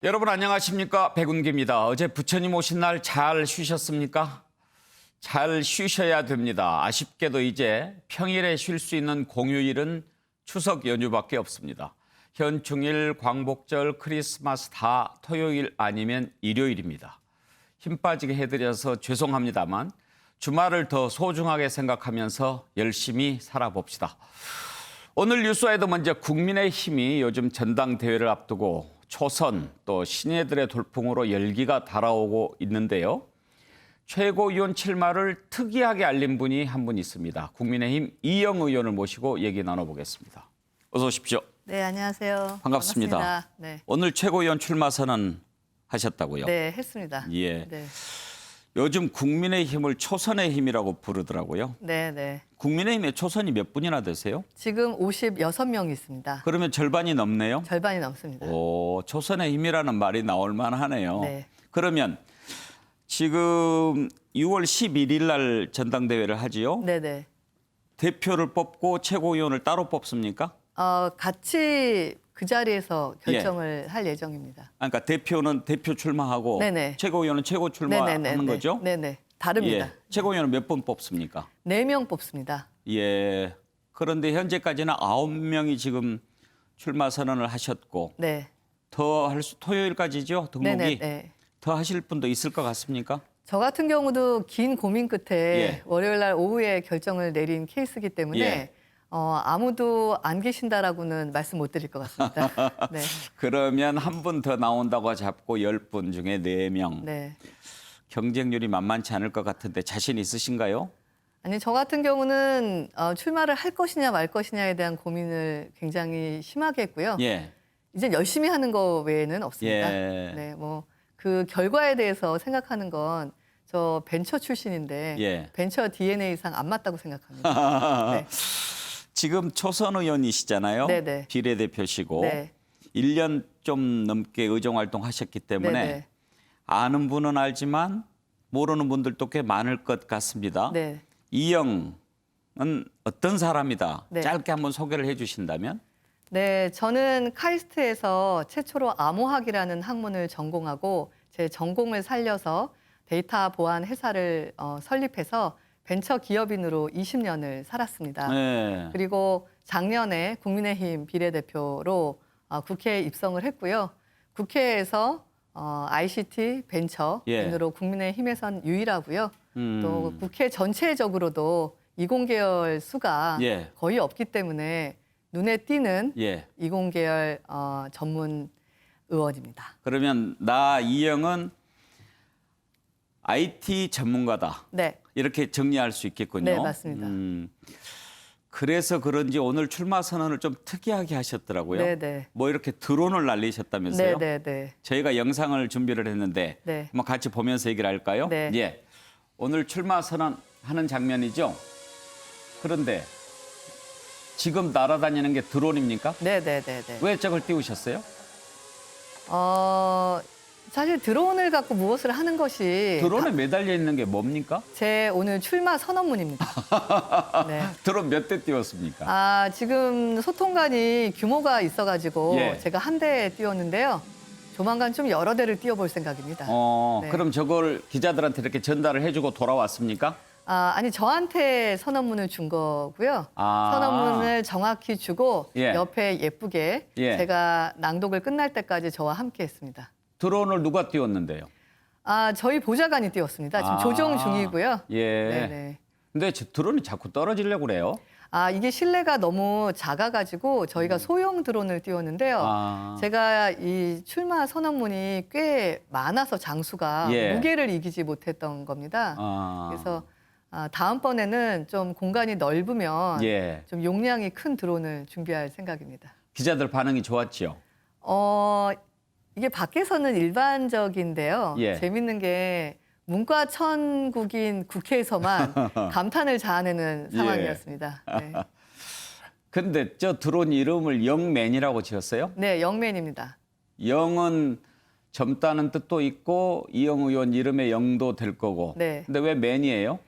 여러분 안녕하십니까? 백운기입니다. 어제 부처님 오신 날 잘 쉬셨습니까? 잘 쉬셔야 됩니다. 아쉽게도 이제 평일에 쉴 수 있는 공휴일은 추석 연휴밖에 없습니다. 현충일, 광복절, 크리스마스 다 토요일 아니면 일요일입니다. 힘 빠지게 해드려서 죄송합니다만 주말을 더 소중하게 생각하면서 열심히 살아봅시다. 오늘 뉴스와에도 먼저 국민의힘이 요즘 전당대회를 앞두고 초선 또 신예들의 돌풍으로 열기가 달아오고 있는데요. 최고위원 출마를 특이하게 알린 분이 한 분 있습니다. 국민의힘 이영 의원을 모시고 얘기 나눠보겠습니다. 어서 오십시오. 네, 안녕하세요. 반갑습니다. 네. 오늘 최고위원 출마 선언 하셨다고요? 네, 했습니다. 예. 네. 요즘 국민의힘을 초선의 힘이라고 부르더라고요. 네, 네. 국민의힘의 초선이 몇 분이나 되세요? 지금 56명 있습니다. 그러면 절반이 넘네요? 절반이 넘습니다. 오, 초선의 힘이라는 말이 나올 만하네요. 네. 그러면 지금 6월 11일 날 전당대회를 하지요? 네, 네. 대표를 뽑고 최고위원을 따로 뽑습니까? 같이 그 자리에서 결정을 할 예정입니다. 그러니까 대표는 대표 출마하고 네네. 최고위원은 최고 출마하는 거죠? 네, 네. 다릅니다. 예. 최고위원은 몇 분 뽑습니까? 4명 뽑습니다. 예. 그런데 현재까지는 9명이 지금 출마 선언을 하셨고 네. 더 할 수 토요일까지죠? 등록이. 네, 네. 더 하실 분도 있을 것 같습니까? 저 같은 경우도 긴 고민 끝에 예. 월요일 날 오후에 결정을 내린 케이스이기 때문에 예. 아무도 안 계신다라고는 말씀 못 드릴 것 같습니다. 네. 그러면 한 분 더 나온다고 잡고 10분 중에 4명. 네. 경쟁률이 만만치 않을 것 같은데 자신 있으신가요? 아니, 저 같은 경우는 출마를 할 것이냐 말 것이냐에 대한 고민을 굉장히 심하게 했고요. 예. 이제 열심히 하는 거 외에는 없습니다. 예. 네, 뭐 그 결과에 대해서 생각하는 건 저 벤처 출신인데 예. 벤처 DNA상 안 맞다고 생각합니다. 네. 지금 초선 의원이시잖아요. 네네. 비례대표시고 네. 1년 좀 넘게 의정활동 하셨기 때문에 네네. 아는 분은 알지만 모르는 분들도 꽤 많을 것 같습니다. 네. 이영은 어떤 사람이다. 네. 짧게 한번 소개를 해 주신다면? 네, 저는 카이스트에서 최초로 암호학이라는 학문을 전공하고 제 전공을 살려서 데이터 보안 회사를 설립해서 벤처 기업인으로 20년을 살았습니다. 네. 그리고 작년에 국민의힘 비례대표로 국회에 입성을 했고요. 국회에서 ICT 벤처인으로 국민의힘에선 유일하고요. 또 국회 전체적으로도 이공계열 수가 예. 거의 없기 때문에 눈에 띄는 예. 이공계열 전문 의원입니다. 그러면 나 이영은 IT 전문가다. 네, 이렇게 정리할 수 있겠군요. 네, 맞습니다. 그래서 그런지 오늘 출마 선언을 좀 특이하게 하셨더라고요. 네, 네. 뭐 이렇게 드론을 날리셨다면서요? 네, 네, 네. 저희가 영상을 준비를 했는데 네. 한번 같이 보면서 얘기를 할까요? 네. 예. 오늘 출마 선언하는 장면이죠. 그런데 지금 날아다니는 게 드론입니까? 네, 네, 네, 네. 왜 저걸 띄우셨어요? 사실 드론을 갖고 무엇을 하는 것이 드론에 매달려 있는 게 뭡니까? 제 오늘 출마 선언문입니다. 네. 드론 몇 대 띄웠습니까? 지금 소통관이 규모가 있어가지고 예. 제가 한 대 띄웠는데요. 조만간 좀 여러 대를 띄워볼 생각입니다. 네. 그럼 저걸 기자들한테 이렇게 전달을 해주고 돌아왔습니까? 아니, 저한테 선언문을 준 거고요. 아. 선언문을 정확히 주고 예. 옆에 예쁘게 예. 제가 낭독을 끝날 때까지 저와 함께 했습니다. 드론을 누가 띄웠는데요? 저희 보좌관이 띄웠습니다. 지금 조정 중이고요. 예. 네네. 근데 저 드론이 자꾸 떨어지려고 그래요. 이게 실내가 너무 작아가지고 저희가 소형 드론을 띄웠는데요. 제가 이 출마 선언문이 꽤 많아서 장수가 예. 무게를 이기지 못했던 겁니다. 그래서 다음번에는 좀 공간이 넓으면 예. 좀 용량이 큰 드론을 준비할 생각입니다. 기자들 반응이 좋았지요. 이게 밖에서는 일반적인데요. 예. 재밌는 게 문과 천국인 국회에서만 감탄을 자아내는 상황이었습니다. 네, 근데 저 드론 이름을 영맨이라고 지었어요? 네, 영맨입니다. 영은 젊다는 뜻도 있고 이영 의원 이름의 영도 될 거고. 네. 근데 왜 맨이에요?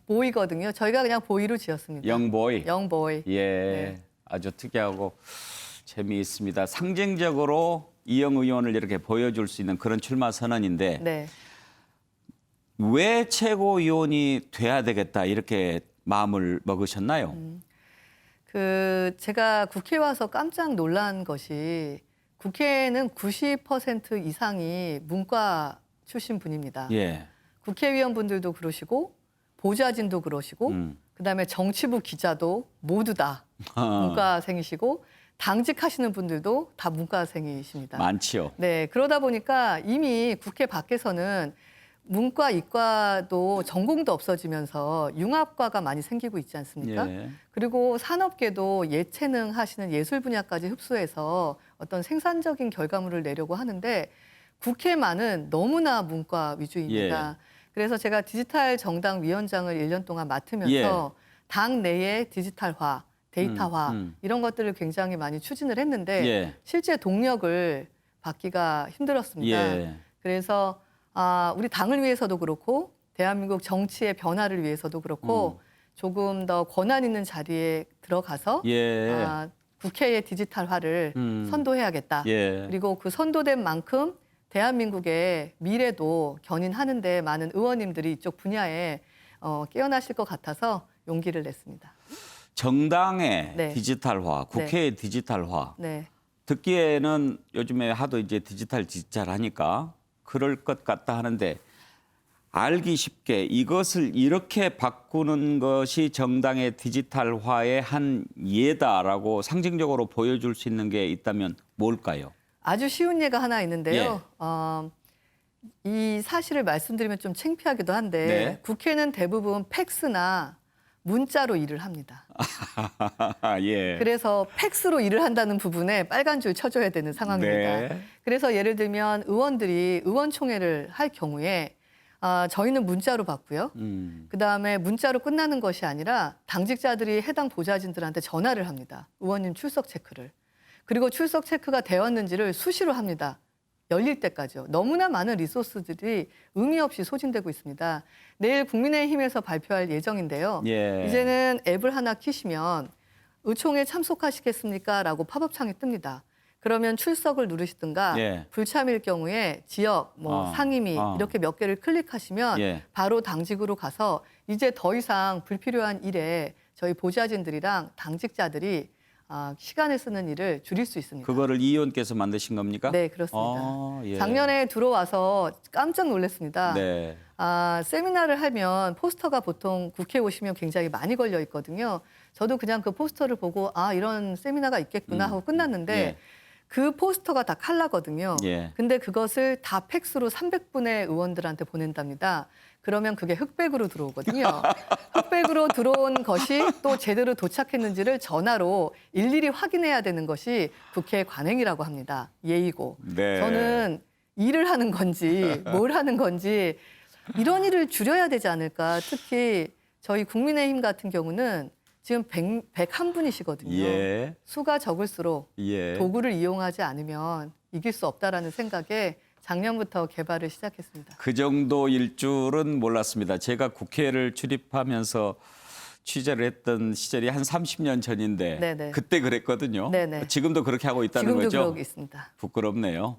보이거든요. 저희가 그냥 보이로 지었습니다. 영보이. 영보이. 예. 네. 아주 특이하고 재미있습니다. 상징적으로 이영 의원을 이렇게 보여줄 수 있는 그런 출마 선언인데 네. 왜 최고위원이 돼야 되겠다 이렇게 마음을 먹으셨나요? 제가 국회 와서 깜짝 놀란 것이 국회에는 90% 이상이 문과 출신 분입니다. 예. 국회의원분들도 그러시고 보좌진도 그러시고 그다음에 정치부 기자도 모두 다 문과생이시고 당직하시는 분들도 다 문과생이십니다. 많지요. 네, 그러다 보니까 이미 국회 밖에서는 문과, 이과도 전공도 없어지면서 융합과가 많이 생기고 있지 않습니까? 예. 그리고 산업계도 예체능 하시는 예술 분야까지 흡수해서 어떤 생산적인 결과물을 내려고 하는데 국회만은 너무나 문과 위주입니다. 그래서 제가 디지털 정당 위원장을 1년 동안 맡으면서 당 내의 디지털화, 데이터화 이런 것들을 굉장히 많이 추진을 했는데 실제 동력을 받기가 힘들었습니다. 그래서 우리 당을 위해서도 그렇고 대한민국 정치의 변화를 위해서도 그렇고 조금 더 권한 있는 자리에 들어가서 국회의 디지털화를 선도해야겠다. 그리고 그 선도된 만큼 대한민국의 미래도 견인하는데 많은 의원님들이 이쪽 분야에 깨어나실 것 같아서 용기를 냈습니다. 정당의 디지털화, 국회의 디지털화. 듣기에는 요즘에 하도 이제 디지털 하니까 그럴 것 같다 하는데 알기 쉽게 이것을 이렇게 바꾸는 것이 정당의 디지털화의 한 예다라고 상징적으로 보여줄 수 있는 게 있다면 뭘까요? 아주 쉬운 예가 하나 있는데요. 이 사실을 말씀드리면 좀 창피하기도 한데 국회는 대부분 팩스나 문자로 일을 합니다. 그래서 팩스로 일을 한다는 부분에 빨간 줄 쳐줘야 되는 상황입니다. 그래서 예를 들면 의원들이 의원총회를 할 경우에 저희는 문자로 받고요. 그다음에 문자로 끝나는 것이 아니라 당직자들이 해당 보좌진들한테 전화를 합니다. 의원님 출석 체크를. 그리고 출석 체크가 되었는지를 수시로 합니다. 열릴 때까지요. 너무나 많은 리소스들이 의미 없이 소진되고 있습니다. 내일 국민의힘에서 발표할 예정인데요. 이제는 앱을 하나 키시면 의총에 참석하시겠습니까? 라고 팝업창이 뜹니다. 그러면 출석을 누르시든가 불참일 경우에 지역, 상임위 이렇게 몇 개를 클릭하시면 바로 당직으로 가서 이제 더 이상 불필요한 일에 저희 보좌진들이랑 당직자들이 시간을 쓰는 일을 줄일 수 있습니다. 그거를 이 의원께서 만드신 겁니까? 네, 그렇습니다. 작년에 들어와서 깜짝 놀랐습니다. 세미나를 하면 포스터가 보통 국회에 오시면 굉장히 많이 걸려 있거든요. 저도 그냥 그 포스터를 보고 이런 세미나가 있겠구나 하고 끝났는데 그 포스터가 다 컬러거든요. 근데 그것을 다 팩스로 300분의 의원들한테 보낸답니다. 그러면 그게 흑백으로 들어오거든요. 흑백으로 들어온 것이 또 제대로 도착했는지를 전화로 일일이 확인해야 되는 것이 국회 관행이라고 합니다. 예의고. 저는 일을 하는 건지 뭘 하는 건지 이런 일을 줄여야 되지 않을까. 특히 저희 국민의힘 같은 경우는 지금 101분이시거든요. 수가 적을수록 도구를 이용하지 않으면 이길 수 없다라는 생각에 작년부터 개발을 시작했습니다. 그 정도일 줄은 몰랐습니다. 제가 국회를 출입하면서 취재를 했던 시절이 한 30년 전인데 그때 그랬거든요. 지금도 그렇게 하고 있다는 지금도 거죠? 지금도 그러고 있습니다. 부끄럽네요.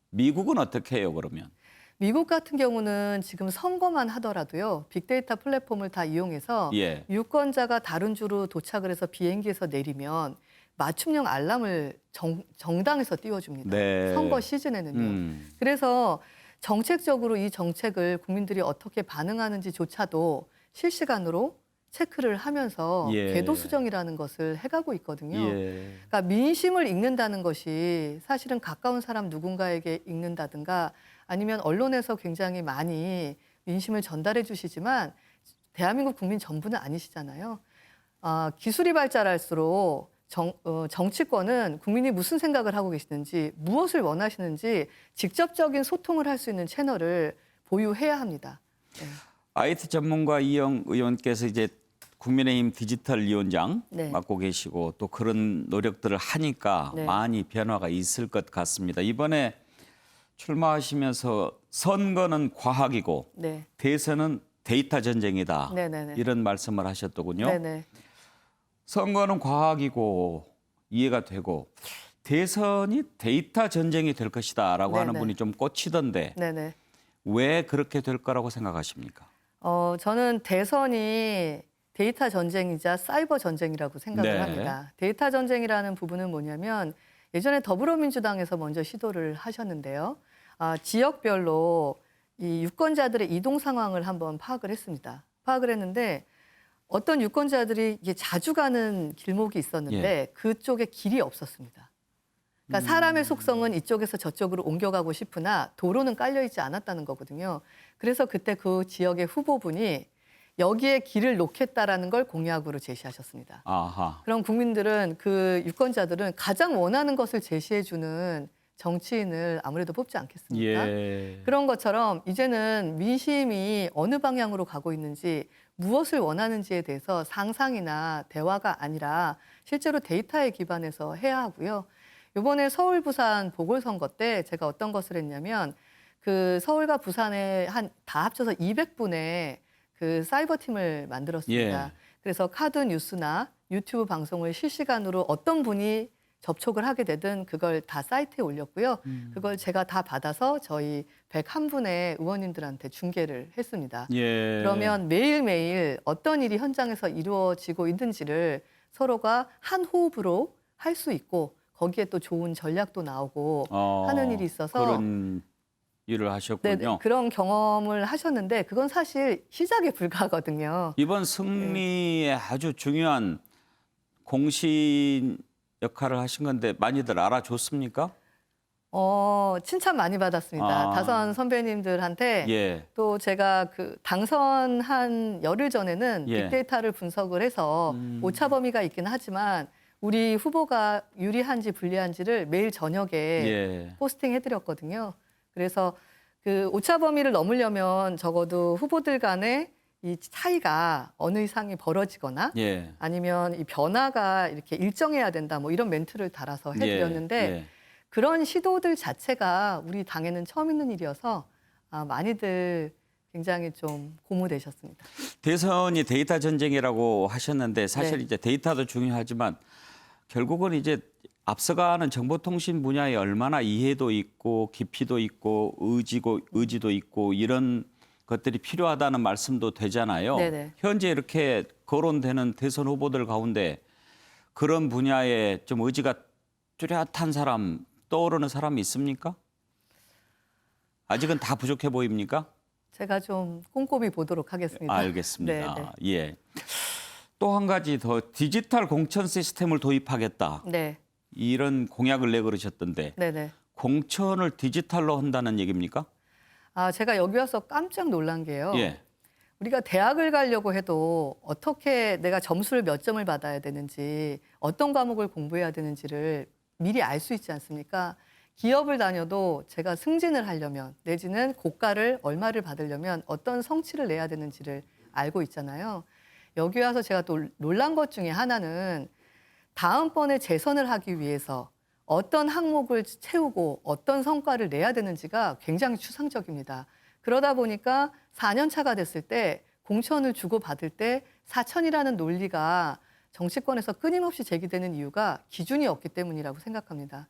미국은 어떻게 해요, 그러면? 미국 같은 경우는 지금 선거만 하더라도요. 빅데이터 플랫폼을 다 이용해서 유권자가 다른 주로 도착을 해서 비행기에서 내리면 맞춤형 알람을 정당에서 띄워줍니다. 선거 시즌에는요. 그래서 정책적으로 이 정책을 국민들이 어떻게 반응하는지조차도 실시간으로 체크를 하면서 궤도 수정이라는 것을 해가고 있거든요. 그러니까 민심을 읽는다는 것이 사실은 가까운 사람 누군가에게 읽는다든가 아니면 언론에서 굉장히 많이 민심을 전달해 주시지만 대한민국 국민 전부는 아니시잖아요. 기술이 발달할수록 정치권은 국민이 무슨 생각을 하고 계시는지 무엇을 원하시는지 직접적인 소통을 할 수 있는 채널을 보유해야 합니다. IT 전문가 이영 의원께서 이제 국민의힘 디지털 위원장 맡고 계시고 또 그런 노력들을 하니까 많이 변화가 있을 것 같습니다. 이번에 출마하시면서 선거는 과학이고 대선은 데이터 전쟁이다. 이런 말씀을 하셨더군요. 선거는 과학이고 이해가 되고 대선이 데이터 전쟁이 될 것이다라고 하는 네네. 분이 좀 꽂히던데 네네. 왜 그렇게 될 거라고 생각하십니까? 저는 대선이 데이터 전쟁이자 사이버 전쟁이라고 생각을 네. 합니다. 데이터 전쟁이라는 부분은 뭐냐면 예전에 더불어민주당에서 먼저 시도를 하셨는데요. 지역별로 이 유권자들의 이동 상황을 한번 파악을 했습니다. 파악을 했는데 어떤 유권자들이 이게 자주 가는 길목이 있었는데 그쪽에 길이 없었습니다. 그러니까 사람의 속성은 이쪽에서 저쪽으로 옮겨가고 싶으나 도로는 깔려 있지 않았다는 거거든요. 그래서 그때 그 지역의 후보분이 여기에 길을 놓겠다라는 걸 공약으로 제시하셨습니다. 아하. 그럼 국민들은 그 유권자들은 가장 원하는 것을 제시해주는 정치인을 아무래도 뽑지 않겠습니까? 예. 그런 것처럼 이제는 민심이 어느 방향으로 가고 있는지 무엇을 원하는지에 대해서 상상이나 대화가 아니라 실제로 데이터에 기반해서 해야 하고요. 이번에 서울, 부산 보궐선거 때 제가 어떤 것을 했냐면 그 서울과 부산에 다 합쳐서 200분의 그 사이버 팀을 만들었습니다. 예. 그래서 카드 뉴스나 유튜브 방송을 실시간으로 어떤 분이 접촉을 하게 되든 그걸 다 사이트에 올렸고요. 그걸 제가 다 받아서 저희 101분의 의원님들한테 중계를 했습니다. 예. 그러면 매일매일 어떤 일이 현장에서 이루어지고 있는지를 서로가 한 호흡으로 할 수 있고 거기에 또 좋은 전략도 나오고 하는 일이 있어서 그런 일을 하셨군요. 네, 그런 경험을 하셨는데 그건 사실 시작에 불과하거든요. 이번 승리에 아주 중요한 공신 역할을 하신 건데 많이들 알아줬습니까? 칭찬 많이 받았습니다. 다선 선배님들한테 예. 또 제가 그 당선한 열흘 전에는 예. 빅데이터를 분석을 해서 오차 범위가 있긴 하지만 우리 후보가 유리한지 불리한지를 매일 저녁에 예. 포스팅해드렸거든요. 그래서 그 오차 범위를 넘으려면 적어도 후보들 간의 이 차이가 어느 이상이 벌어지거나 예. 아니면 이 변화가 이렇게 일정해야 된다 뭐 이런 멘트를 달아서 해드렸는데 예. 그런 시도들 자체가 우리 당에는 처음 있는 일이어서 많이들 굉장히 좀 고무되셨습니다. 대선이 데이터 전쟁이라고 하셨는데 사실 네. 이제 데이터도 중요하지만 결국은 이제 앞서가는 정보통신 분야에 얼마나 이해도 있고 깊이도 있고 의지도 있고 이런 것들이 필요하다는 말씀도 되잖아요. 네네. 현재 이렇게 거론되는 대선 후보들 가운데 그런 분야에 좀 의지가 뚜렷한 사람 떠오르는 사람이 있습니까? 아직은 다 부족해 보입니까? 제가 좀 꼼꼼히 보도록 하겠습니다. 알겠습니다. 네, 예. 또 한 가지 더 디지털 공천 시스템을 도입하겠다. 네. 이런 공약을 내걸으셨던데 네네. 공천을 디지털로 한다는 얘기입니까? 제가 여기 와서 깜짝 놀란 게요. 예. 우리가 대학을 가려고 해도 어떻게 내가 점수를 몇 점을 받아야 되는지 어떤 과목을 공부해야 되는지를 미리 알 수 있지 않습니까? 기업을 다녀도 제가 승진을 하려면 내지는 고가를 얼마를 받으려면 어떤 성취를 내야 되는지를 알고 있잖아요. 여기 와서 제가 또 놀란 것 중에 하나는 다음번에 재선을 하기 위해서 어떤 항목을 채우고 어떤 성과를 내야 되는지가 굉장히 추상적입니다. 그러다 보니까 4년 차가 됐을 때 공천을 주고받을 때 4천이라는 논리가 정치권에서 끊임없이 제기되는 이유가 기준이 없기 때문이라고 생각합니다.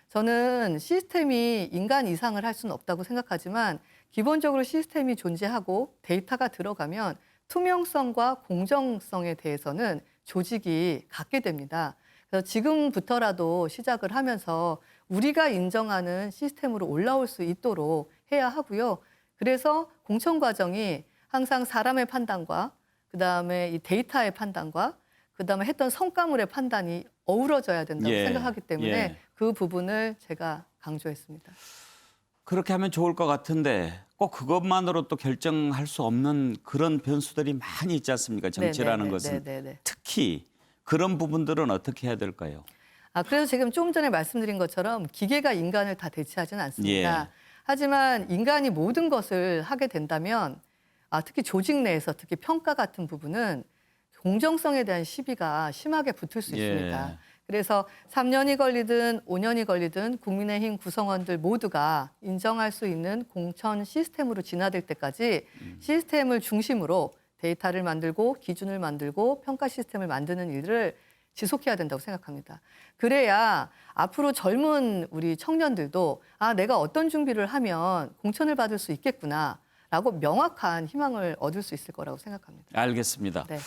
저는 시스템이 인간 이상을 할 수는 없다고 생각하지만 기본적으로 시스템이 존재하고 데이터가 들어가면 투명성과 공정성에 대해서는 조직이 갖게 됩니다. 그래서 지금부터라도 시작을 하면서 우리가 인정하는 시스템으로 올라올 수 있도록 해야 하고요. 그래서 공천 과정이 항상 사람의 판단과 그다음에 이 데이터의 판단과 그다음에 했던 성과물의 판단이 어우러져야 된다고 생각하기 때문에 그 부분을 제가 강조했습니다. 그렇게 하면 좋을 것 같은데 꼭 그것만으로 또 결정할 수 없는 그런 변수들이 많이 있지 않습니까? 정치라는 것은. 특히 그런 부분들은 어떻게 해야 될까요? 그래서 지금 조금 전에 말씀드린 것처럼 기계가 인간을 다 대체하지는 않습니다. 하지만 인간이 모든 것을 하게 된다면 특히 조직 내에서 특히 평가 같은 부분은 공정성에 대한 시비가 심하게 붙을 수 있습니다. 그래서 3년이 걸리든 5년이 걸리든 국민의힘 구성원들 모두가 인정할 수 있는 공천 시스템으로 진화될 때까지 시스템을 중심으로 데이터를 만들고 기준을 만들고 평가 시스템을 만드는 일을 지속해야 된다고 생각합니다. 그래야 앞으로 젊은 우리 청년들도 아, 내가 어떤 준비를 하면 공천을 받을 수 있겠구나라고 명확한 희망을 얻을 수 있을 거라고 생각합니다. 알겠습니다. 네.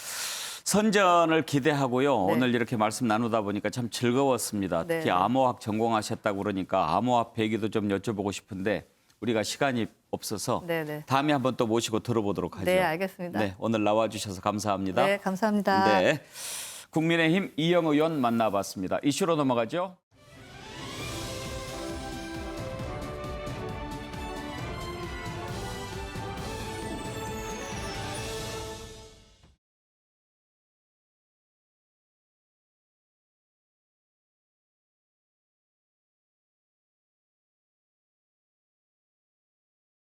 선전을 기대하고요. 네. 오늘 이렇게 말씀 나누다 보니까 참 즐거웠습니다. 네. 특히 암호학 전공하셨다고 그러니까 암호학 배기도 좀 여쭤보고 싶은데 우리가 시간이 없어서 네. 다음에 한번 또 모시고 들어보도록 하죠. 네, 알겠습니다. 네, 오늘 나와주셔서 감사합니다. 네, 감사합니다. 네, 국민의힘 이영 의원 만나봤습니다. 이슈로 넘어가죠.